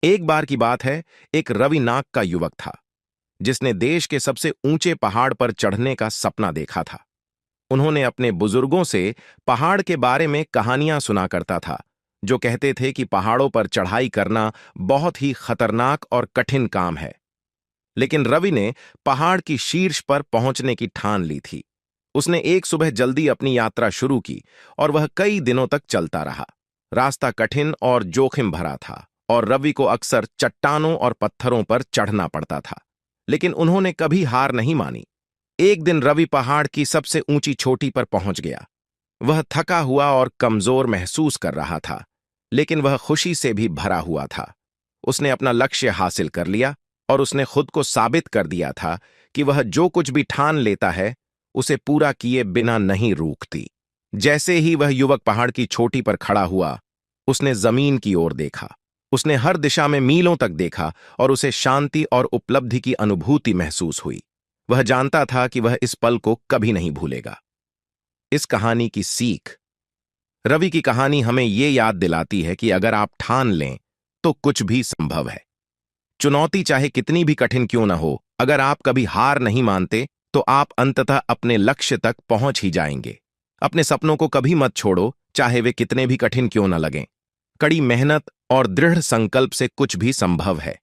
एक बार की बात है, एक रवि नाग का युवक था जिसने देश के सबसे ऊंचे पहाड़ पर चढ़ने का सपना देखा था। उन्होंने अपने बुजुर्गों से पहाड़ के बारे में कहानियां सुना करता था, जो कहते थे कि पहाड़ों पर चढ़ाई करना बहुत ही खतरनाक और कठिन काम है। लेकिन रवि ने पहाड़ की शीर्ष पर पहुंचने की ठान ली थी। उसने एक सुबह जल्दी अपनी यात्रा शुरू की और वह कई दिनों तक चलता रहा। रास्ता कठिन और जोखिम भरा था और रवि को अक्सर चट्टानों और पत्थरों पर चढ़ना पड़ता था, लेकिन उन्होंने कभी हार नहीं मानी। एक दिन रवि पहाड़ की सबसे ऊंची चोटी पर पहुंच गया। वह थका हुआ और कमजोर महसूस कर रहा था, लेकिन वह खुशी से भी भरा हुआ था। उसने अपना लक्ष्य हासिल कर लिया और उसने खुद को साबित कर दिया था कि वह जो कुछ भी ठान लेता है, उसे पूरा किए बिना नहीं रुकती। जैसे ही वह युवक पहाड़ की चोटी पर खड़ा हुआ, उसने जमीन की ओर देखा। उसने हर दिशा में मीलों तक देखा और उसे शांति और उपलब्धि की अनुभूति महसूस हुई। वह जानता था कि वह इस पल को कभी नहीं भूलेगा। इस कहानी की सीख। रवि की कहानी हमें ये याद दिलाती है कि अगर आप ठान लें तो कुछ भी संभव है। चुनौती चाहे कितनी भी कठिन क्यों ना हो, अगर आप कभी हार नहीं मानते तो आप अंततः अपने लक्ष्य तक पहुंच ही जाएंगे। अपने सपनों को कभी मत छोड़ो, चाहे वे कितने भी कठिन क्यों ना लगें। कड़ी मेहनत और दृढ़ संकल्प से कुछ भी संभव है।